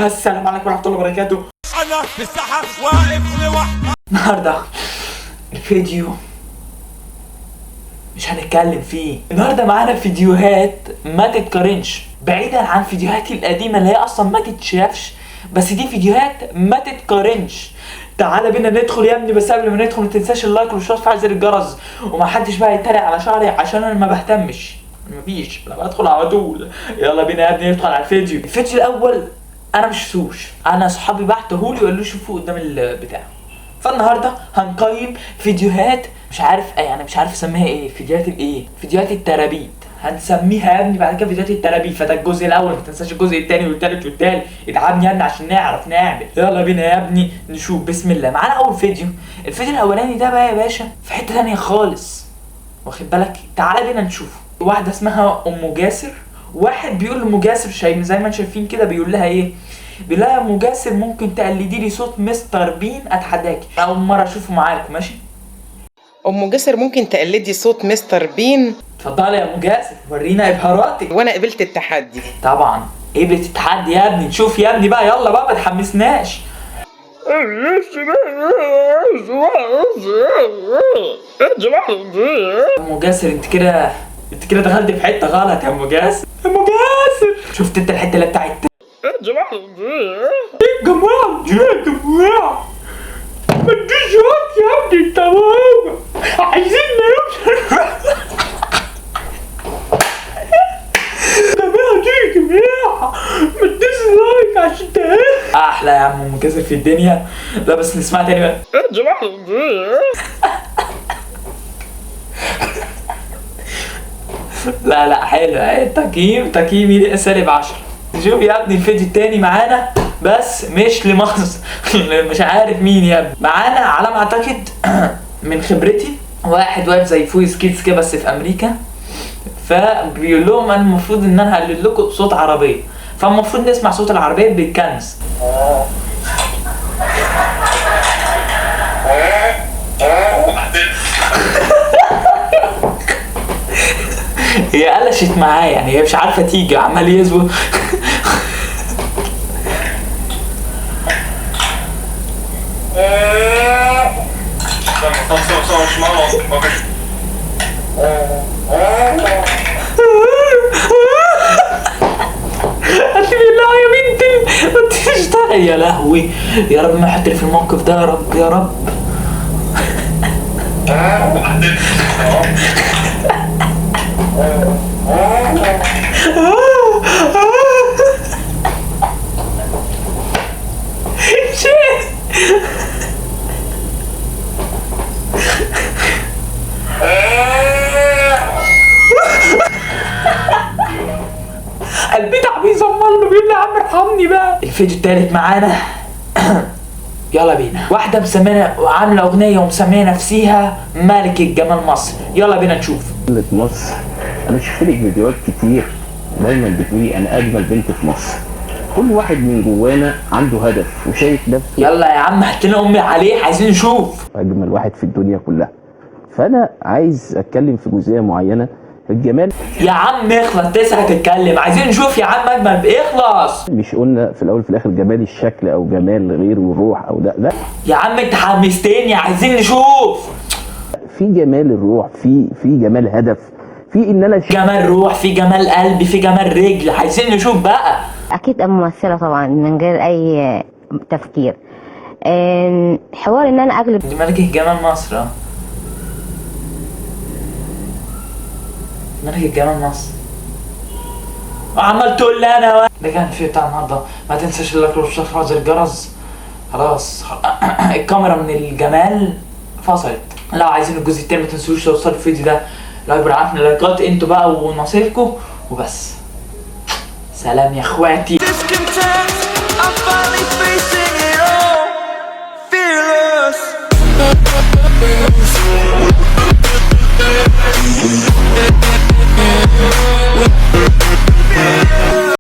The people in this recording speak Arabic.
السلام عليكم ورحمة الله وبركاته. أنا في الساحة واقف لوحدي. النهارده الفيديو مش هنتكلم فيه. النهارده معانا فيديوهات ما تتقارنش، بعيدا عن فيديوهاتي القديمة اللي هي أصلا ما تتشافش، بس دي فيديوهات ما تتقارنش. تعالى بينا ندخل يا ابني، بس قبل ما ندخل متنساش اللايك والاشتراك وتفعيل زر الجرس، ومحدش بقى يتريق على شعري عشان انا ما بهتمش، مفيش، انا بدخل على طول. يلا بينا يا ابني ندخل على الفيديو. الفيديو الاول انا مش شفتوش، انا اصحابي بعتهولي وقالوا لي شوفوا قدام البتاع. فالنهارده هنقيم فيديوهات مش عارف اسميها ايه، فيديوهات الايه، فيديوهات الترابيت هنسميها يا ابني بعد كده فيديوهات الترابيت. فده الجزء الاول، ما تنساش الجزء الثاني والثالث والثالث، ادعمني يا ابني عشان نعرف نعمل. يلا بينا يا ابني نشوف. بسم الله. معانا اول فيديو. الفيديو الاولاني ده بقى يا باشا في حته ثانيه خالص، واخد بالك؟ تعالى بينا نشوفه. واحده اسمها ام جاسر، واحد بيقول لام جاسر شيء زي ما انتم شايفين كده، بيقول لها ايه؟ بيقول لها يا ام جاسر ممكن تقلدي لي صوت مستر بين اتحداكي. اول مره اشوفه معاكم. ماشي ام جاسر ممكن تقلدي صوت مستر بين؟ اتفضلي يا ام جاسر ورينا ابهاراتك. وانا قبلت التحدي طبعا قبلت التحدي يا ابني. نشوف يا ابني بقى، يلا بقى ما تحمسناش. ام جاسر انت كده دخلت في حته غلط يا ام جاسر. يا ام جاسر شفت انت الحته اللي بتاعت جماعه ما تجيش يا ابني انت ماما عايزين نمشي. جماعه ما تدوس لايك عشان احلى يا عم ام جاسر في الدنيا. لا بس نسمع تاني بقى. لا حلو. تقييمي ليه -10. شوف يا ابني الفيديو التاني معانا، بس مش لمصر. مش عارف مين يا ابني. معانا على ما اعتقد من خبرتي واحد واقف زي فويس كيدز كده بس في امريكا، فبيقول لهم انا المفروض ان انا هقلد لكم صوت عربيه، فالمفروض نسمع صوت العربيه بالكنز. هي قلشت معاه يعني، هي مش عارفه تيجي، عمال يزوق. يا بنتي ما تشتغل. يا لهوي يا رب ما يحطني في الموقف ده، يا رب يا رب. البتاع بيزمر له، بيقول لي يا عم ارحمني بقى. الفيديو التالت معانا. يلا بينا. واحدة مسمية وعاملة أغنية ومسمية نفسيها ملكة جمال مصر. يلا بينا نشوف. بنت مصر، أنا شفت لك فيديوهات كتير دايما بتقولي أنا أجمل بنت في مصر. كل واحد من جوانا عنده هدف وشايف نفسه. يلا يا عم هات لنا أمي عليه، عايزين نشوف. أجمل واحد في الدنيا كلها. فأنا عايز أتكلم في جزئية معينة، الجمال. يا عم اخلص، تسعة تتكلم، عايزين نشوف يا عم اجمل. اخلص. مش قلنا في الاول في الاخر جمال الشكل او جمال غير الروح او ده. يا عم انت حمستني، عايزين نشوف. في جمال الروح، في جمال هدف، في ان انا جمال روح، في جمال قلب، في جمال رجل، عايزين نشوف بقى. اكيد ممثلة طبعا من غير اي تفكير. حوار ان انا اغلب. دي ملكة جمال مصر. ملكة جمال مصر. وعمال تقول لي انا ده كان الفيديو بتاع النهارده. ما تنساش اللايك والاشتراك وتفعيل زر الجرس. خلاص الكاميرا من الجمال فصلت. لو عايزين الجزء التاني ما تنسوش توصلوا الفيديو ده لايك، عارفين اللايكات انتوا بقى ونصيبكم وبس. سلام يا اخواتي.